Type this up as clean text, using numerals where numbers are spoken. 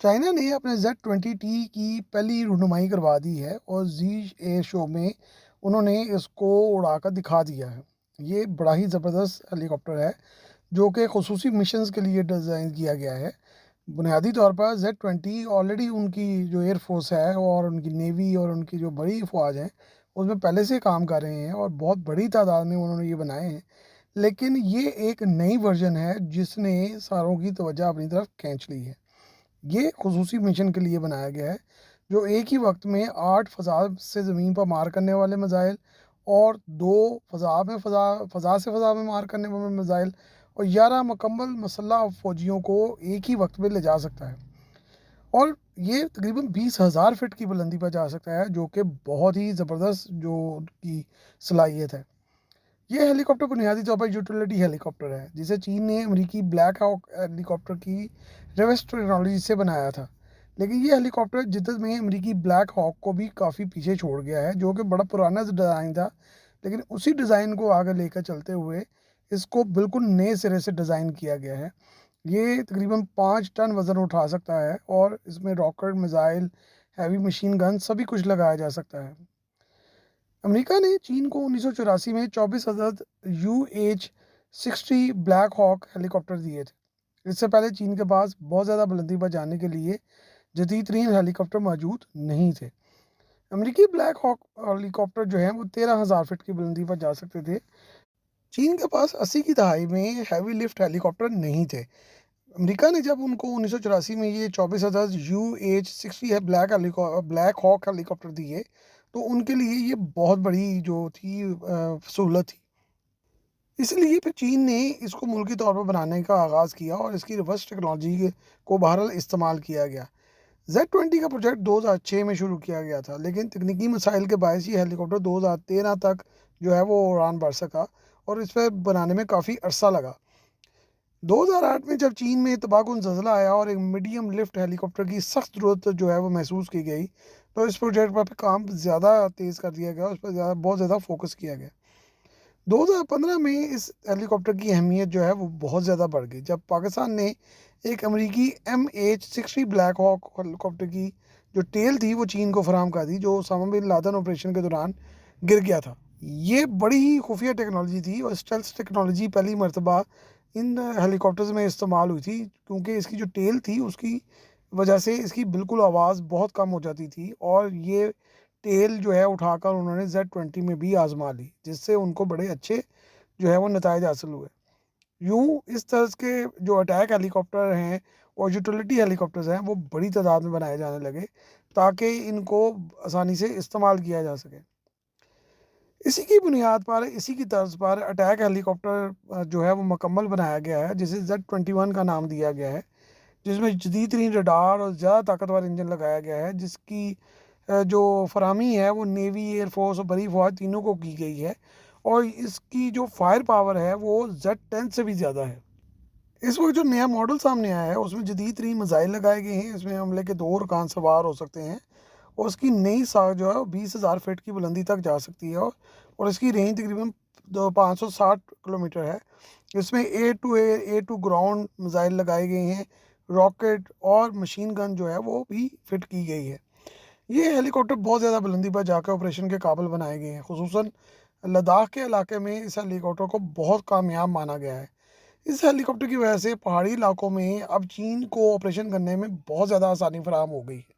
China نے اپنے Z-20T کی پہلی رونمائی کروا دی ہے اور زی اے شو میں انہوں نے اس کو اڑا کر دکھا دیا ہے۔ یہ بڑا ہی زبردست ہیلی کاپٹر ہے جو کہ خصوصی مشنز کے لیے ڈیزائن کیا گیا ہے۔ بنیادی طور پر Z-20 آلریڈی ان کی جو ایئر فورس ہے اور ان کی نیوی اور ان کی جو بڑی فوج ہیں اس میں پہلے سے کام کر رہے ہیں اور بہت بڑی تعداد میں انہوں نے یہ بنائے ہیں، لیکن یہ ایک نئی ورژن ہے جس نے ساروں کی توجہ اپنی طرف کھینچ لی ہے۔ یہ خصوصی مشن کے لیے بنایا گیا ہے جو ایک ہی وقت میں 8 فضا سے زمین پر مار کرنے والے میزائل اور 2 فضا سے فضا میں مار کرنے والے میزائل اور 11 مکمل مسلح فوجیوں کو ایک ہی وقت میں لے جا سکتا ہے، اور یہ تقریباً 20,000 فٹ کی بلندی پر جا سکتا ہے جو کہ بہت ہی زبردست جو کی صلاحیت ہے۔ یہ ہیلی کاپٹر بنیادی طور پر یوٹیلیٹی ہیلی کاپٹر ہے جسے چین نے امریکی بلیک ہاک ہیلی کاپٹر کی ریورس ٹیکنالوجی سے بنایا تھا، لیکن یہ ہیلی کاپٹر جدت میں امریکی بلیک ہاک کو بھی کافی پیچھے چھوڑ گیا ہے جو کہ بڑا پرانا ڈیزائن تھا، لیکن اسی ڈیزائن کو آگے لے کر چلتے ہوئے اس کو بالکل نئے سرے سے ڈیزائن کیا گیا ہے۔ یہ تقریباً 5 ٹن وزن اٹھا سکتا ہے اور اس میں rocket, missile, heavy machine gun سبھی کچھ لگایا جا سکتا ہے۔ امریکہ نے چین کو 1984 میں 24 عدد UH-60 بلیک ہاک ہیلی کاپٹر دیے تھے۔ اس سے پہلے چین کے پاس بہت زیادہ بلندی پر جانے کے لیے جدید ترین ہیلی کاپٹر موجود نہیں تھے۔ امریکی بلیک ہاک ہیلی کاپٹر جو ہیں وہ 13,000 فٹ کی بلندی پر جا سکتے تھے۔ چین کے پاس 80 کی دہائی میں ہیوی لفٹ ہیلی کاپٹر نہیں تھے۔ امریکہ نے جب ان کو 1984 میں یہ 24 عدد UH-60 بلیک ہاک ہیلی کاپٹر دیے تو ان کے لیے یہ بہت بڑی جو تھی سہولت تھی، اس لیے پھر چین نے اس کو ملکی طور پر بنانے کا آغاز کیا اور اس کی ریورس ٹیکنالوجی کو بہرحال استعمال کیا گیا۔ Z-20 کا پروجیکٹ 2006 میں شروع کیا گیا تھا، لیکن تکنیکی مسائل کے باعث یہ ہیلی کاپٹر 2013 تک جو ہے وہ اڑان بھر سکا اور اس پہ بنانے میں کافی عرصہ لگا۔ 2008 میں جب چین میں تباہ زلزلہ آیا اور ایک میڈیم لفٹ ہیلی کاپٹر کی سخت ضرورت جو ہے وہ محسوس کی گئی تو اس پروجیکٹ پر کام زیادہ تیز کر دیا گیا، اس پر بہت زیادہ فوکس کیا گیا۔ 2015 میں اس ہیلی کاپٹر کی اہمیت جو ہے وہ بہت زیادہ بڑھ گئی جب پاکستان نے ایک امریکی MH-60 بلیک ہاک ہیلی کاپٹر کی جو ٹیل تھی وہ چین کو فراہم کر دی، جو اسامہ بن لادن آپریشن کے دوران گر گیا تھا۔ یہ بڑی ہی خفیہ ٹیکنالوجی تھی اور اسٹیلتھ ٹیکنالوجی پہلی مرتبہ ان ہیلی کاپٹرز میں استعمال ہوئی تھی، کیونکہ اس کی جو ٹیل تھی اس کی وجہ سے اس کی بالکل آواز بہت کم ہو جاتی تھی، اور یہ ٹیل جو ہے اٹھا کر انہوں نے Z-20 میں بھی آزما لی جس سے ان کو بڑے اچھے جو ہے وہ نتائج حاصل ہوئے۔ یوں اس طرح کے جو اٹیک ہیلی کاپٹر ہیں اور یوٹیلیٹی ہیلی کاپٹرز ہیں وہ بڑی تعداد میں بنائے جانے لگے تاکہ ان کو آسانی سے استعمال کیا جا سکے۔ اسی کی بنیاد پر، اسی کی طرز پر اٹیک ہیلی کاپٹر جو ہے وہ مکمل بنایا گیا ہے جسے Z-21 کا نام دیا گیا ہے، جس میں جدید ترین ریڈار اور زیادہ طاقتور انجن لگایا گیا ہے، جس کی جو فراہمی ہے وہ نیوی، ایئر فورس اور بڑی فوج تینوں کو کی گئی ہے، اور اس کی جو فائر پاور ہے وہ Z-10 سے بھی زیادہ ہے۔ اس وقت جو نیا ماڈل سامنے آیا ہے اس میں جدید ترین میزائل لگائے گئے ہیں، اس میں حملے کے 2 ارکان سوار ہو سکتے ہیں، اور اس کی نئی ساخت جو ہے وہ 20,000 فٹ کی بلندی تک جا سکتی ہے، اور اس کی رینج تقریباً 560 کلومیٹر ہے۔ اس میں اے ٹو گراؤنڈ میزائل لگائے گئے ہیں، راکٹ اور مشین گن جو ہے وہ بھی فٹ کی گئی ہے۔ یہ ہیلی کاپٹر بہت زیادہ بلندی پر جا کر آپریشن کے قابل بنائے گئے ہیں، خصوصاً لداخ کے علاقے میں اس ہیلی کاپٹر کو بہت کامیاب مانا گیا ہے۔ اس ہیلی کاپٹر کی وجہ سے پہاڑی علاقوں میں اب چین کو آپریشن کرنے میں بہت زیادہ آسانی فراہم ہو گئی ہے۔